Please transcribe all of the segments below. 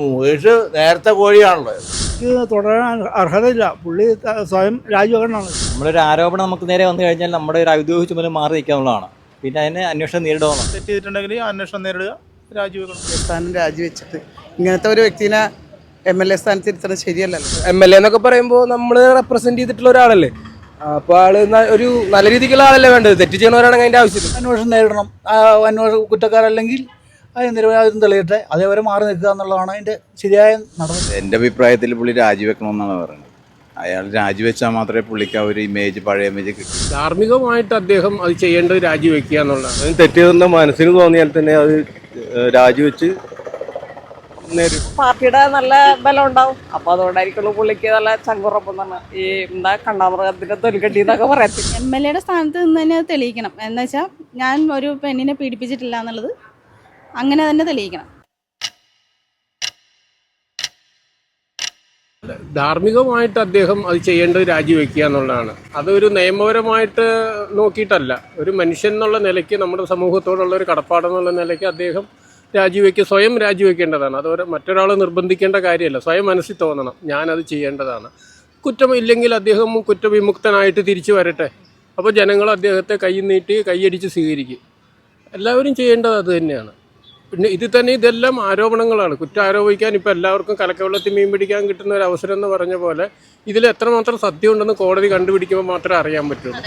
മുകേഷ് നേരത്തെ കോഴിയാണല്ലോ. തുടരാൻ അർഹതയില്ല. പുള്ളി സ്വയം രാജിവെക്കണമാണ്. നമ്മളൊരു ആരോപണം നമുക്ക് നേരെ വന്നു കഴിഞ്ഞാൽ നമ്മുടെ ഒരു ഔദ്യോഗിക ചുമതല മാറി നിൽക്കാനുള്ളതാണ്. പിന്നെ അതിന് അന്വേഷണം നേരിടണം. തെറ്റ് ചെയ്തിട്ടുണ്ടെങ്കിൽ അന്വേഷണം നേരിടുക, രാജിവെക്കണം. സ്ഥാനം രാജിവെച്ചിട്ട് ഇങ്ങനത്തെ ഒരു വ്യക്തിനെ MLA സ്ഥാനത്ത് ഇരുത്തണം ശരിയല്ലല്ലോ. MLA എന്നൊക്കെ പറയുമ്പോൾ നമ്മൾ റെപ്രസെന്റ് ചെയ്തിട്ടുള്ള ഒരാളല്ലേ. അപ്പോൾ ആള് ഒരു നല്ല രീതിക്കുള്ള ആളല്ലേ വേണ്ടത്. തെറ്റ് ചെയ്യണവരാണെങ്കിൽ അതിന്റെ ആവശ്യമില്ല. അന്വേഷണം നേരിടണം. കുറ്റക്കാരല്ലെങ്കിൽ അതിന് നിരവധി തെളിയട്ടെ. അതേവരെ മാറി നിൽക്കുക എന്നുള്ളതാണ് അതിൻ്റെ ശരിയായ നടപടി. എൻ്റെ അഭിപ്രായത്തിൽ പുള്ളി രാജിവെക്കണമെന്നാണ് പറയുന്നത്. അയാൾ രാജിവെച്ചാൽ മാത്രമേ പുള്ളിക്ക് ആ ഒരു ഇമേജ്, പഴയ ഇമേജ് കിട്ടൂ. ധാർമ്മികമായിട്ട് അദ്ദേഹം അത് ചെയ്യേണ്ടത് രാജിവെക്കുക എന്നുള്ളതാണ്. അതിന് തെറ്റിയതെന്ന് മനസ്സിന് തോന്നിയാൽ തന്നെ അത് രാജിവെച്ച് പാർട്ടിയുടെ നല്ല ബലം ഉണ്ടാവും. അപ്പൊ അതുകൊണ്ടായിരിക്കുള്ളൂ പുള്ളിക്ക് നല്ല ചങ്കുറപ്പം തന്നെ. ഈ എന്താ കണ്ടാമൃഗത്തിന്റെ തൊലിക്കട്ടി എന്നൊക്കെ പറയത്തി. MLA സ്ഥാനത്ത് നിന്ന് തന്നെ അത് തെളിയിക്കണം. എന്ന് വെച്ചാൽ ഞാൻ ഒരു പെണ്ണിനെ പീഡിപ്പിച്ചിട്ടില്ല എന്നുള്ളത് അങ്ങനെ തന്നെ തെളിയിക്കണം. ധാർമ്മികമായിട്ട് അദ്ദേഹം അത് ചെയ്യേണ്ടത് രാജിവെക്കുക എന്നുള്ളതാണ്. അതൊരു നിയമപരമായിട്ട് നോക്കിയിട്ടല്ല, ഒരു മനുഷ്യൻ എന്നുള്ള നിലയ്ക്ക്, നമ്മുടെ സമൂഹത്തോടുള്ള ഒരു കടപ്പാടെന്നുള്ള നിലയ്ക്ക് അദ്ദേഹം സ്വയം രാജിവെക്കേണ്ടതാണ്. അത് മറ്റൊരാൾ നിർബന്ധിക്കേണ്ട കാര്യമല്ല. സ്വയം മനസ്സിൽ തോന്നണം, ഞാനത് ചെയ്യേണ്ടതാണ്. കുറ്റമില്ലെങ്കിൽ അദ്ദേഹം കുറ്റവിമുക്തനായിട്ട് തിരിച്ചു വരട്ടെ. അപ്പോൾ ജനങ്ങൾ അദ്ദേഹത്തെ കൈ നീട്ടി കൈയടിച്ച് സ്വീകരിക്കും. എല്ലാവരും ചെയ്യേണ്ടത് അത് തന്നെയാണ്. പിന്നെ ഇതെല്ലാം ആരോപണങ്ങളാണ്. കുറ്റം ആരോപിക്കാൻ ഇപ്പോൾ എല്ലാവർക്കും കലക്കവെള്ളത്തിൽ മീൻ പിടിക്കാൻ കിട്ടുന്ന ഒരു അവസരം എന്ന് പറഞ്ഞ പോലെ ഇതിൽ എത്രമാത്രം സത്യം ഉണ്ടെന്ന് കോടതി കണ്ടുപിടിക്കുമ്പോൾ മാത്രമേ അറിയാൻ പറ്റുള്ളൂ.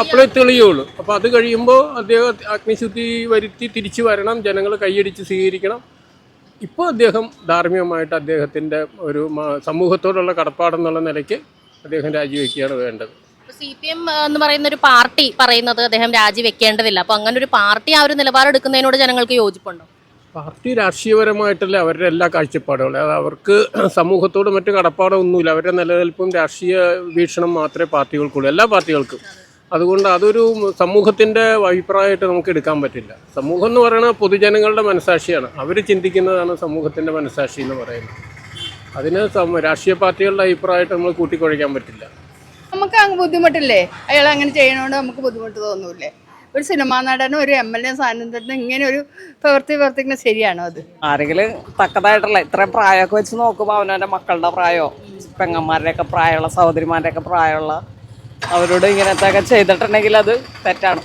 അപ്പോഴേ തെളിയുള്ളൂ. അപ്പോൾ അത് കഴിയുമ്പോൾ അദ്ദേഹം അഗ്നിശുദ്ധി വരുത്തി തിരിച്ചു വരണം, ജനങ്ങൾ കൈയടിച്ച് സ്വീകരിക്കണം. ഇപ്പോൾ അദ്ദേഹം ധാർമ്മികമായിട്ട് അദ്ദേഹത്തിൻ്റെ ഒരു സമൂഹത്തോടുള്ള കടപ്പാടെന്നുള്ള നിലയ്ക്ക് അദ്ദേഹം രാജിവെക്കുകയാണ് വേണ്ടത്. CPM എന്ന് പറയുന്ന ഒരു പാർട്ടി പറയുന്നത് അദ്ദേഹം രാജിവെക്കേണ്ടതില്ല. അപ്പോൾ അങ്ങനെ ഒരു പാർട്ടി ആ ഒരു നിലപാടെടുക്കുന്നതിനോട് ജനങ്ങൾക്ക് യോജിപ്പുണ്ടോ? പാർട്ടി രാഷ്ട്രീയപരമായിട്ടല്ല അവരുടെ എല്ലാ കാഴ്ചപ്പാടുകളും. അത് അവർക്ക് സമൂഹത്തോട് മറ്റു കടപ്പാടൊന്നുമില്ല. അവരുടെ നിലനിൽപ്പും രാഷ്ട്രീയ വീക്ഷണം മാത്രമേ പാർട്ടികൾക്കുള്ളൂ, എല്ലാ പാർട്ടികൾക്കും. അതുകൊണ്ട് അതൊരു സമൂഹത്തിൻ്റെ അഭിപ്രായമായിട്ട് നമുക്ക് എടുക്കാൻ പറ്റില്ല. സമൂഹം എന്ന് പറയുന്നത് പൊതുജനങ്ങളുടെ മനസാക്ഷിയാണ്. അവർ ചിന്തിക്കുന്നതാണ് സമൂഹത്തിൻ്റെ മനസാക്ഷി എന്ന് പറയുന്നത്. അതിന് രാഷ്ട്രീയ പാർട്ടികളുടെ അഭിപ്രായമായിട്ട് നമ്മൾ കൂട്ടിക്കുഴയ്ക്കാൻ പറ്റില്ല. നമുക്ക് അങ്ങ് ബുദ്ധിമുട്ടില്ലേ? അയാൾ അങ്ങനെ ചെയ്യണോണ്ട് നമുക്ക് ബുദ്ധിമുട്ട് തോന്നൂല്ലേ? ഒരു സിനിമാ നടനും ഒരു MLA സ്ഥാനത്ത് ഇങ്ങനെ ഒരു പ്രവർത്തിക്കുന്നത് ശരിയാണോ? അത് ആരെങ്കിലും തക്കതായിട്ടുള്ള ഇത്രയും പ്രായമൊക്കെ വെച്ച് നോക്കുമ്പോൾ അവനവൻ്റെ മക്കളുടെ പ്രായമോ പെങ്ങന്മാരുടെയൊക്കെ പ്രായമുള്ള സഹോദരിമാരുടെയൊക്കെ പ്രായമുള്ള അവരോട് ഇങ്ങനത്തെ ഒക്കെ ചെയ്തിട്ടുണ്ടെങ്കിൽ അത് തെറ്റാണ്.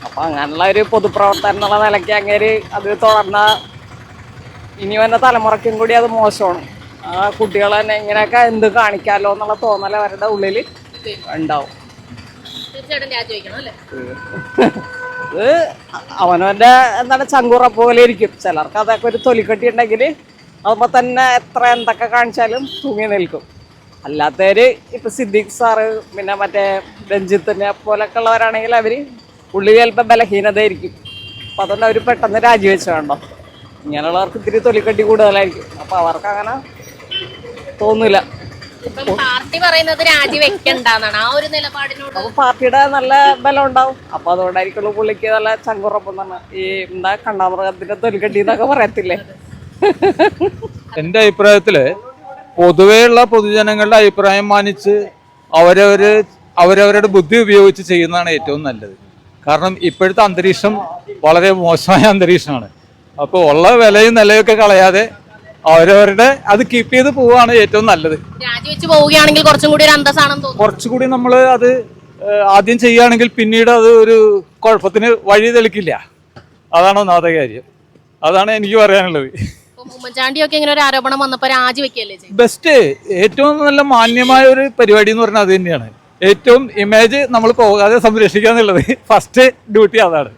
അപ്പം അങ്ങനെയുള്ള ഒരു പൊതുപ്രവർത്തനം എന്നുള്ള നിലയ്ക്ക് അങ്ങേര് അത് തുടർന്നാൽ ഇനി വന്ന തലമുറയ്ക്കും കൂടി അത് മോശമാണ്. ആ കുട്ടികൾ തന്നെ ഇങ്ങനെയൊക്കെ എന്ത് കാണിക്കാമല്ലോ എന്നുള്ള തോന്നൽ അവരുടെ ഉള്ളിൽ ഉണ്ടാവും. ഇത് അവനവൻ്റെ എന്താണ് ചങ്കുറപ്പ് പോലെ ഇരിക്കും. ചിലർക്ക് അതൊക്കെ ഒരു തൊലിക്കെട്ടി ഉണ്ടെങ്കിൽ അതുമ്പോൾ തന്നെ എന്തൊക്കെ കാണിച്ചാലും തൂങ്ങി നിൽക്കും. അല്ലാത്തവര് ഇപ്പം സിദ്ദീഖ് സാറ് പിന്നെ മറ്റേ രഞ്ജിത്തിനെ പോലൊക്കെ ഉള്ളവരാണെങ്കിൽ അവർ ഉള്ളിൽ ചിലപ്പോൾ ബലഹീനതയായിരിക്കും. അപ്പം അതുകൊണ്ട് അവർ പെട്ടെന്ന് രാജിവെച്ച് വേണ്ടോ. ഇങ്ങനെയുള്ളവർക്ക് ഇത്തിരി തൊലിക്കെട്ടി കൂടുതലായിരിക്കും. അപ്പം അവർക്ക് അങ്ങനെ തോന്നില്ല. പാർട്ടി പറയുന്നത് രാജിവെക്കണ്ടെന്നാണ് ആ ഒരു നിലപാടിനോട്. അപ്പോൾ പാർട്ടിയുടെ നല്ല ബലം ഉണ്ടാവും. അപ്പോൾ അതുകൊണ്ടായിരിക്കുള്ളൂ പുള്ളിക്ക് നല്ല ചങ്കുറപ്പം തന്നെ. ഈ എന്താ കണ്ടാമൃഗത്തിന്റെ തൊലിക്കട്ടി എന്നൊക്കെ പറയത്തില്ലേ. എൻ്റെ അഭിപ്രായത്തിൽ പൊതുവെയുള്ള പൊതുജനങ്ങളുടെ അഭിപ്രായം മാനിച്ച് അവരവരുടെ ബുദ്ധി ഉപയോഗിച്ച് ചെയ്യുന്നതാണ് ഏറ്റവും നല്ലത്. കാരണം ഇപ്പോഴത്തെ അന്തരീക്ഷം വളരെ മോശമായ അന്തരീക്ഷമാണ്. അപ്പോൾ ഉള്ള വിലയും നിലയൊക്കെ കളയാതെ അവരവരുടെ അത് കീപ്പ് ചെയ്ത് പോവുകയാണ് ഏറ്റവും നല്ലത്. രാജിവെച്ച് പോവുകയാണെങ്കിൽ കുറച്ചും കൂടി ഒരു അന്തസ്സാണെന്ന് തോന്നുന്നു. കുറച്ചുകൂടി നമ്മൾ അത് ആദ്യം ചെയ്യുകയാണെങ്കിൽ പിന്നീട് അത് ഒരു കുഴപ്പത്തിന് വഴി തെളിക്കില്ല. അതാണ് ഒന്നാമത്തെ കാര്യം. അതാണ് എനിക്ക് പറയാനുള്ളത്. ഉമ്മൻചാണ്ടിയൊക്കെ ഇങ്ങനെ ഒരു ആരോപണം വന്നപ്പോൾ രാജിവെക്കല്ലേ ബെസ്റ്റ്, ഏറ്റവും നല്ല മാന്യമായ ഒരു പരിപാടി എന്ന് പറഞ്ഞാൽ അത് തന്നെയാണ്. ഏറ്റവും ഇമേജ് നമ്മൾ പോകാതെ സംരക്ഷിക്കുക എന്നുള്ളത് ഫസ്റ്റ് ഡ്യൂട്ടി അതാണ്.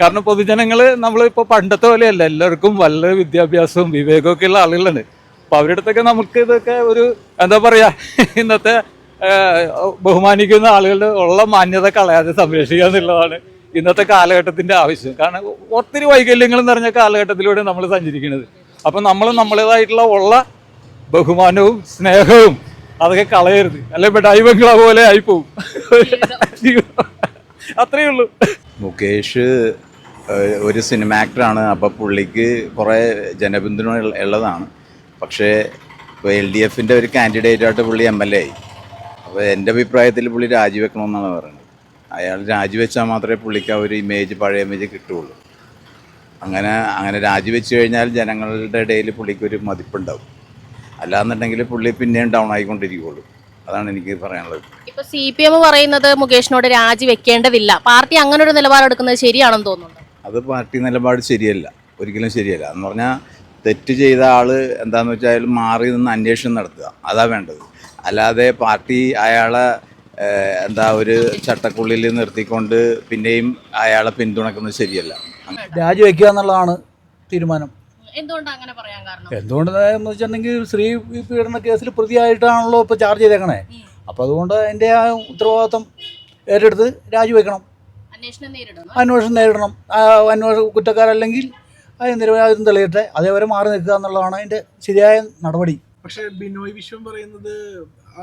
കാരണം പൊതുജനങ്ങൾ നമ്മളിപ്പോൾ പണ്ടത്തെ പോലെയല്ല, എല്ലാവർക്കും വല്ല വിദ്യാഭ്യാസവും വിവേകവും ഒക്കെ ഉള്ള ആളുകളുണ്ട്. അപ്പോൾ അവരുടെ അടുത്തൊക്കെ നമുക്ക് ഇതൊക്കെ ഒരു എന്താ പറയുക, ഇന്നത്തെ ബഹുമാനിക്കുന്ന ആളുകളുടെ ഉള്ള മാന്യത കളയാതെ സംരക്ഷിക്കുക എന്നുള്ളതാണ് ഇന്നത്തെ കാലഘട്ടത്തിൻ്റെ ആവശ്യം. കാരണം ഒത്തിരി വൈകല്യങ്ങൾ നിറഞ്ഞ കാലഘട്ടത്തിലൂടെ നമ്മൾ സഞ്ചരിക്കുന്നത്. അപ്പം നമ്മൾ നമ്മുടേതായിട്ടുള്ള ഉള്ള ബഹുമാനവും സ്നേഹവും അതൊക്കെ കളയരുത്. അല്ലെങ്കിൽ ഡൈവങ്ങളെ പോലെ ആയിപ്പോവും. അത്രയേ ഉള്ളൂ. മുകേഷ് ഒരു സിനിമ ആക്ടറാണ്. അപ്പോൾ പുള്ളിക്ക് കുറേ ജനപിന്തുണ ഉള്ളതാണ്. പക്ഷേ ഇപ്പോൾ LDFൻ്റെ ഒരു കാൻഡിഡേറ്റായിട്ട് പുള്ളി MLA ആയി. അപ്പോൾ എൻ്റെ അഭിപ്രായത്തിൽ പുള്ളി രാജിവെക്കണമെന്നാണ് പറയുന്നത്. അയാൾ രാജിവെച്ചാൽ മാത്രമേ പുള്ളിക്ക് ആ ഒരു ഇമേജ്, പഴയ ഇമേജ് കിട്ടുകയുള്ളൂ. അങ്ങനെ രാജിവെച്ച് കഴിഞ്ഞാൽ ജനങ്ങളുടെ ഇടയിൽ പുള്ളിക്കൊരു മതിപ്പുണ്ടാവും. അല്ലാന്നുണ്ടെങ്കിൽ പുള്ളി പിന്നെയും ഡൗൺ ആയിക്കൊണ്ടിരിക്കുകയുള്ളൂ. അതാണ് എനിക്ക് പറയാനുള്ളത്. ഇപ്പൊ CPM പറയുന്നത് മുകേഷിനോട് രാജി വെക്കേണ്ടതില്ല, പാർട്ടി അങ്ങനെ ഒരു നിലപാടെടുക്കുന്നത് ശരിയാണെന്ന് തോന്നുന്നുണ്ട്. അത് പാർട്ടി നിലപാട് ശരിയല്ല, ഒരിക്കലും ശരിയല്ല. എന്ന് പറഞ്ഞാൽ തെറ്റ് ചെയ്ത ആൾ എന്താണെന്ന് വെച്ചാൽ മാറി നിന്ന് അന്വേഷണം നടത്തുക, അതാ വേണ്ടത്. അല്ലാതെ പാർട്ടി അയാളെ ഒരു ചട്ടക്കുള്ളിൽ നിർത്തിക്കൊണ്ട് പിന്നെയും അയാളെ പിന്തുണക്കുന്നത് ശരിയല്ല. രാജിവെക്കുക എന്നുള്ളതാണ് തീരുമാനം. എന്തുകൊണ്ടാണ് അങ്ങനെ പറയാൻ കാരണം? എന്തുകൊണ്ടെന്ന് വെച്ചിട്ടുണ്ടെങ്കിൽ സ്ത്രീ പീഡന കേസിൽ പ്രതിയായിട്ടാണല്ലോ ഇപ്പോൾ ചാർജ് ചെയ്തേക്കണേ. അപ്പോൾ അതുകൊണ്ട് അതിൻ്റെ ആ ഉത്തരവാദിത്വം ഏറ്റെടുത്ത് രാജിവെക്കണം, അന്വേഷണം നേരിടണം. കുറ്റക്കാരല്ലെങ്കിൽ അതിന് നിരപരാധിത്വം തെളിയട്ടെ, അതേവരെ മാറി നിൽക്കുക എന്നുള്ളതാണ് അതിൻ്റെ ശരിയായ നടപടി. പക്ഷേ ബിനോയ് വിശ്വം പറയുന്നത്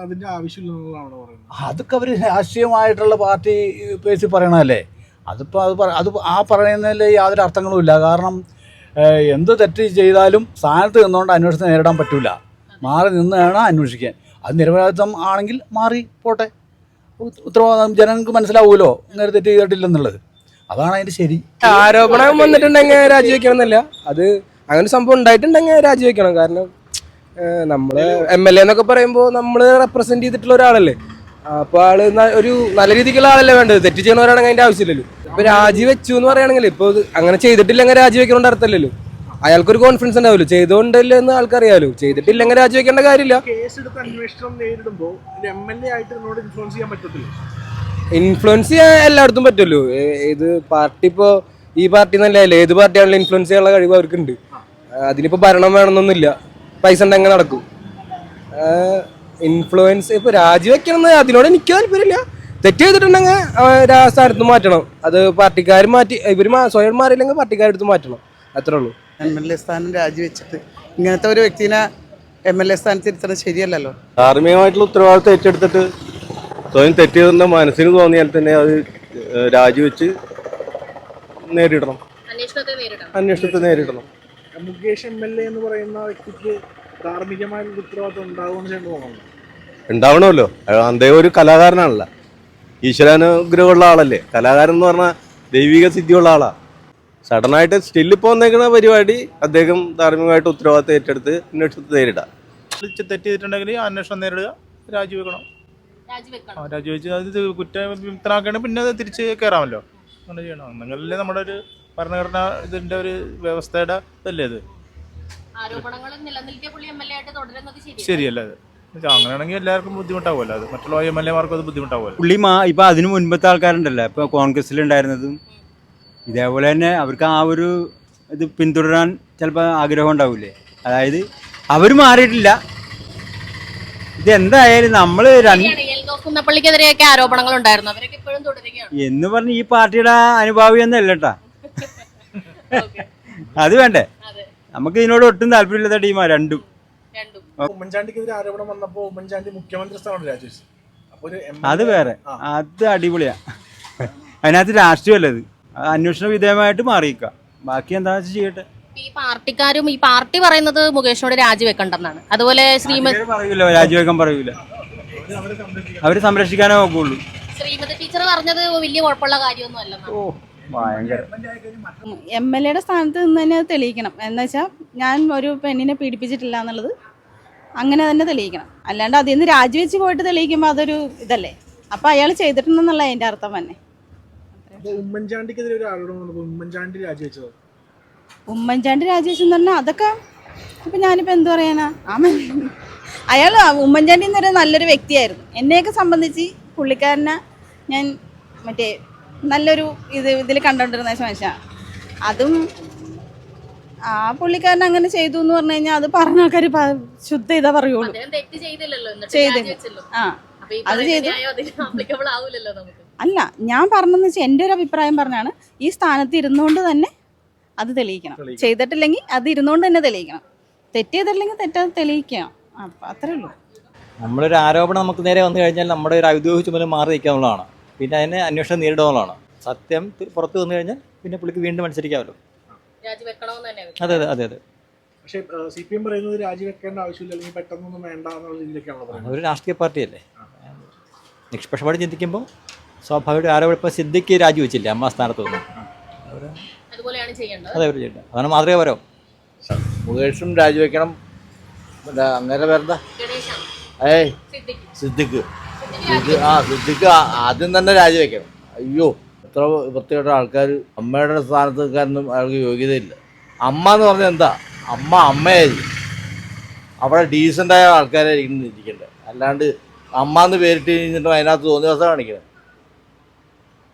അതിന്റെ ആവശ്യമില്ലെന്നുള്ളതാണ് പറയുന്നത്. അതൊക്കെ അവർ രാഷ്ട്രീയമായിട്ടുള്ള പാർട്ടി പേസിൽ പറയണതല്ലേ. അതിപ്പോൾ അത് ആ പറയുന്നതിൽ യാതൊരു അർത്ഥങ്ങളും ഇല്ല. കാരണം എന്ത് തെറ്റ് ചെയ്താലും സ്ഥാനത്ത് നിന്നുകൊണ്ട് അന്വേഷണത്തെ നേരിടാൻ പറ്റില്ല, മാറി നിന്ന് വേണം അന്വേഷിക്കാൻ. അത് നിരപരാധിത്വം ആണെങ്കിൽ മാറി പോട്ടെ, ഉത്തരവാദിത്വം ജനങ്ങൾക്ക് മനസ്സിലാവുമല്ലോ നേരെ തെറ്റ് ചെയ്തിട്ടില്ലെന്നുള്ളത്. അതാണ് അതിൻ്റെ ശരി. ആരോപണം വന്നിട്ടുണ്ടെങ്കിൽ രാജിവെക്കണം എന്നല്ല, അത് അങ്ങനെ സംഭവം ഉണ്ടായിട്ടുണ്ടെങ്കിൽ രാജിവെക്കണം. കാരണം നമ്മള് MLA എന്നൊക്കെ പറയുമ്പോൾ നമ്മൾ റെപ്രസെന്റ് ചെയ്തിട്ടുള്ള ഒരാളല്ലേ. അപ്പോൾ ആള് ഒരു നല്ല രീതിക്കുള്ള ആളല്ലേ വേണ്ടത്. തെറ്റ് ചെയ്യണവരാണെങ്കിൽ അതിന്റെ ആവശ്യമില്ലല്ലോ. ഇപ്പൊ രാജിവെച്ചു എന്ന് പറയുകയാണെങ്കിൽ ഇപ്പോൾ അങ്ങനെ ചെയ്തിട്ടില്ലെങ്കിൽ രാജിവെക്കണോണ്ട് അർത്ഥമല്ലല്ലോ. അയാൾക്കൊരു കോൺഫിഡൻസ് ഉണ്ടാവില്ലോ, ചെയ്തുകൊണ്ടല്ലോ എന്ന് ആൾക്കറിയാലോ. ചെയ്തിട്ടില്ലെങ്കിൽ രാജിവെക്കേണ്ട കാര്യമില്ല. കേസെടുത്ത് അന്വേഷണം നേരിടുമ്പോൾ MLA ആയിട്ട് എന്നോട് ഇൻഫ്ലുവൻസ് ചെയ്യാൻ പറ്റത്തില്ല. ഇൻഫ്ലുവൻസ് ചെയ്യാൻ എല്ലായിടത്തും പറ്റുമല്ലോ. ഇത് പാർട്ടി ഇപ്പോൾ ഈ പാർട്ടി എന്നല്ല, ഏത് പാർട്ടിയാണെങ്കിലും ഇൻഫ്ലുവൻസ് ചെയ്യാനുള്ള കഴിവ് അവർക്കുണ്ട്. അതിനിപ്പോൾ ഭരണം വേണമെന്നൊന്നുമില്ല, പൈസ ഉണ്ടെങ്കിൽ നടക്കും. ഇൻഫ്ലുവൻസ് ഇപ്പോൾ രാജിവെക്കണം അതിനോട് എനിക്ക് താല്പര്യമില്ല. തെറ്റ് ചെയ്തിട്ടുണ്ടെങ്കിൽ സ്ഥാനത്ത് മാറ്റണം. അത് പാർട്ടിക്കാർ മാറ്റി ഇവർ സ്വയം മാറിയില്ലെങ്കിൽ പാർട്ടിക്കാരെടുത്ത് മാറ്റണം, അത്രേ ഉള്ളൂ. MLA സ്ഥാനം രാജിവെച്ചിട്ട് ഇങ്ങനത്തെ ഒരു വ്യക്തിനെ MLA സ്ഥാനത്ത് ഇരുത്തുന്നത് ശരിയല്ലല്ലോ. ധാർമ്മികമായിട്ടുള്ള ഉത്തരവാദിത്വം ഏറ്റെടുത്തിട്ട് സ്വയം തെറ്റ് ചെയ്തെന്ന മനസ്സിന് തോന്നിയാൽ തന്നെ അത് രാജിവെച്ച് നേരിടണം, അന്വേഷണത്തെ നേരിടണം. മുകേഷ് MLA എന്ന് പറയുന്ന വ്യക്തിക്ക് ധാർമ്മികമായ ഉത്തരവാദിത്വം ഉണ്ടാവുമെന്ന് തോന്നുന്നു. ഉണ്ടാവണമല്ലോ. അദ്ദേഹം ഒരു കലാകാരനാണല്ല, ഈശ്വരാനുഗ്രഹമുള്ള ആളല്ലേ. കലാകാരൻ എന്ന് പറഞ്ഞാൽ ദൈവിക സിദ്ധിയുള്ള ആളാണ്. സഡനായിട്ട് സ്റ്റില്ലിപ്പോൾ വന്നേക്കുന്ന പരിപാടി അദ്ദേഹം ധാർമ്മികമായിട്ട് ഉത്തരവാദിത്വം ഏറ്റെടുത്ത് അന്വേഷണത്തെ നേരിടാം. തെറ്റ് ചെയ്തിട്ടുണ്ടെങ്കിൽ അന്വേഷണം നേരിടുക, രാജിവെക്കണം. രാജിവെച്ച് അത് കുറ്റവിമുക്തനാക്കുകയാണെങ്കിൽ പിന്നെ അത് തിരിച്ച് കയറാമല്ലോ. അങ്ങനെ ചെയ്യണം. അങ്ങനല്ലേ നമ്മുടെ ഒരു ഭരണഘടന ഇതിന്റെ ഒരു വ്യവസ്ഥയുടെ ഇതല്ലേ ഇത്. ശരിയല്ല അത്. അങ്ങനെയാണെങ്കിൽ എല്ലാവർക്കും ബുദ്ധിമുട്ടാവുമല്ലോ. അത് മറ്റുള്ള MLA-മാർക്കും അത് ബുദ്ധിമുട്ടാവുമല്ലോ. പുള്ളി ഇപ്പൊ അതിന് മുൻപത്തെ ആൾക്കാരുണ്ടല്ലോ, ഇപ്പൊ കോൺഗ്രസിലുണ്ടായിരുന്നതും ഇതേപോലെ തന്നെ അവർക്ക് ആ ഒരു ഇത് പിന്തുടരാൻ ചിലപ്പോൾ ആഗ്രഹം ഉണ്ടാവില്ലേ. അതായത് അവർ മാറിയിട്ടില്ല. ഇതെന്തായാലും നമ്മള് കുന്നപ്പള്ളിക്കെതിരെയൊക്കെ ആരോപണങ്ങൾ ഉണ്ടായിരുന്നു, അവരൊക്കെ ഇപ്പോഴും തുടരുകയാണ് എന്ന് പറഞ്ഞ് ഈ പാർട്ടിയുടെ അനുഭാവി ഒന്നല്ലട്ടാ. അത് വേണ്ടേ, നമുക്ക് ഇതിനോട് ഒട്ടും താല്പര്യമില്ലാത്ത ടീമാ രണ്ടും. ഉമ്മൻചാണ്ടിക്കെതിരെ ആരോപണം വന്നപ്പോൾ ഉമ്മൻചാണ്ടി മുഖ്യമന്ത്രി സ്ഥാനം രാജിവെച്ചു. അത് വേറെ, അത് അടിപൊളിയാ. അതിനകത്ത് രാഷ്ട്രീയമല്ലത്, അന്വേഷണ വിധേയമായിട്ട് മാറിയിക്കാം. ബാക്കി എന്താ വെച്ചാൽ ചെയ്യട്ടെ. ഈ പാർട്ടിക്കാരും ഈ പാർട്ടി പറയുന്നത് മുകേഷിനോട് രാജിവെക്കണ്ടെന്നാണ്. അതുപോലെ ശ്രീമതി പറയൂല, രാജിവെക്കാൻ പറയൂല, അവര് സംരക്ഷിക്കാനേ നോക്കുള്ളൂ. ശ്രീമതി ടീച്ചർ പറഞ്ഞത് വലിയ കുഴപ്പമുള്ള കാര്യമൊന്നും അല്ല. MLA-യുടെ സ്ഥാനത്ത് നിന്ന് തന്നെ അത് തെളിയിക്കണം. എന്ന് വെച്ചാൽ ഞാൻ ഒരു പെണ്ണിനെ പീഡിപ്പിച്ചിട്ടില്ല എന്നുള്ളത് അങ്ങനെ തന്നെ തെളിയിക്കണം. അല്ലാണ്ട് അതിൽ നിന്ന് രാജിവെച്ച് പോയിട്ട് തെളിയിക്കുമ്പോൾ അതൊരു ഇതല്ലേ. അപ്പം അയാൾ ചെയ്തിട്ടുണ്ടെന്നുള്ള അതിൻ്റെ അർത്ഥം തന്നെ. ഉമ്മൻചാണ്ടിക്കെതിരെ ഒരു ആരോപണം വന്നപ്പോൾ ഉമ്മൻചാണ്ടി രാജിവെച്ചത്. ഉമ്മൻചാണ്ടി രാജിവെച്ചെന്ന് പറഞ്ഞാൽ അതൊക്കെ ഇപ്പം ഞാനിപ്പോൾ എന്ത് പറയാനാ. അയാൾ ഉമ്മൻചാണ്ടി എന്നൊരു നല്ലൊരു വ്യക്തിയായിരുന്നു. എന്നെയൊക്കെ സംബന്ധിച്ച് പുള്ളിക്കാരനെ ഞാൻ മറ്റേ നല്ലൊരു ഇതിൽ കണ്ടുകൊണ്ടിരുന്ന മനുഷ്യനാണ്. അതും ആ പുള്ളിക്കാരൻ അങ്ങനെ ചെയ്തു എന്ന് പറഞ്ഞു കഴിഞ്ഞാൽ അത് പറഞ്ഞ ആൾക്കാർ ശുദ്ധ ഇതാ പറയുള്ളൂ. ചെയ്തു അത് ചെയ്തു അല്ല, ഞാൻ പറഞ്ഞെന്ന് വെച്ചാൽ എൻ്റെ ഒരു അഭിപ്രായം പറഞ്ഞാണ്. ഈ സ്ഥാനത്ത് ഇരുന്നുകൊണ്ട് തന്നെ അത് തെളിയിക്കണം. ചെയ്തിട്ടില്ലെങ്കിൽ അത് ഇരുന്നുകൊണ്ട് തന്നെ തെളിയിക്കണം. തെറ്റ് ചെയ്തിട്ടില്ലെങ്കിൽ തെറ്റത് തെളിയിക്കണം. അപ്പം അത്രേ ഉള്ളൂ. നമ്മളൊരു ആരോപണം നമുക്ക് നേരെ വന്നു കഴിഞ്ഞാൽ നമ്മുടെ ഒരു ഔദ്യോഗിക ചുമതല മാറി നിൽക്കാനുള്ളതാണ്. പിന്നെ അതിനെ അന്വേഷണം നേരിടാനുള്ളതാണ്. സത്യം പുറത്തു വന്നു കഴിഞ്ഞാൽ പിന്നെ പുള്ളിക്ക് വീണ്ടും മത്സരിക്കാമല്ലോ. അതെ അതെ അതെ അതെ. പക്ഷേ CPM പറയുന്നത് രാജിവെക്കേണ്ട ആവശ്യമില്ല, അല്ലെങ്കിൽ പെട്ടെന്നൊന്നും വേണ്ട എന്നുള്ള രീതിയിലേക്കാണല്ലോ പറയുന്നത്. ഒരു രാഷ്ട്രീയ പാർട്ടിയല്ലേ, നിഷ്പക്ഷമായിട്ട് ചിന്തിക്കുമ്പോൾ സ്വാഭാവിക ആരോപണം. ഇപ്പം സിദ്ദിഖ് രാജിവെച്ചില്ലേ അമ്മ സ്ഥാനത്ത് നിന്ന്. അതുപോലെയാണ് ചെയ്യേണ്ടത്. അതെ അവർ ചെയ്യേണ്ടത്. അതാണ് മാതൃകാപരം. മുകേഷും രാജിവെക്കണം. അങ്ങനെ പേരെന്താ? ഏയ് സിദ്ദിഖ് സിദ്ദിഖ് ആദ്യം തന്നെ രാജിവെക്കണം. അയ്യോ, എത്ര വൃത്തികെട്ട ആൾക്കാർ. അമ്മയുടെ സ്ഥാനത്ത് നിൽക്കാനൊന്നും അയാൾക്ക് യോഗ്യതയില്ല. അമ്മ എന്ന് പറഞ്ഞാൽ എന്താ? അമ്മയായിരിക്കും. അവിടെ ഡീസൻ്റായ ആൾക്കാരായിരിക്കും ഇരിക്കേണ്ടത്. അല്ലാണ്ട് അമ്മ എന്ന് പേരിട്ട് കഴിഞ്ഞിട്ടും അതിനകത്ത് തോന്നിയ ദിവസം കാണിക്കണം.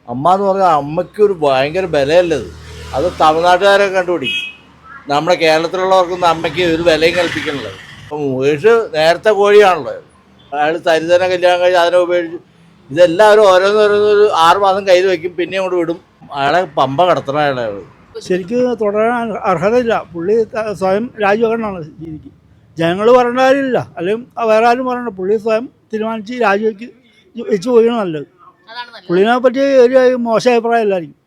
അമ്മ എന്ന് പറഞ്ഞാൽ അമ്മയ്ക്കൊരു ഭയങ്കര ബലമല്ലത്. അത് തമിഴ്നാട്ടുകാരെ കണ്ടുപിടിക്കും. നമ്മുടെ കേരളത്തിലുള്ളവർക്കൊന്നും അമ്മയ്ക്ക് ഒരു വിലയും കൽപ്പിക്കണുള്ളത്. അപ്പം മുകേഷ് നേരത്തെ കോഴിയാണല്ലോ. അയാൾ തരിതന കല്യാണം കഴിഞ്ഞ് അതിനെ ഉപയോഗിച്ച് ഇതെല്ലാവരും ഓരോന്നോരോന്നൊരു 6 മാസം കയ്യിൽ വയ്ക്കും, പിന്നെ അങ്ങോട്ട് വിടും. അയാളെ പമ്പ കടത്തണം. അയാളെ ശരിക്കും തുടരാൻ അർഹതയില്ല. പുള്ളി സ്വയം രാജിവെക്കണമെന്നാണ് ശരിക്കും. ജനങ്ങൾ പറയേണ്ട കാര്യമില്ല, അല്ലെങ്കിൽ വേറെ ആരും പറയണ്ട. പുള്ളി സ്വയം തീരുമാനിച്ച് വെച്ച് പോവുകയാണ് നല്ലത്. പുള്ളിനെ പറ്റി ഒരു മോശം അഭിപ്രായം എല്ലാവർക്കും.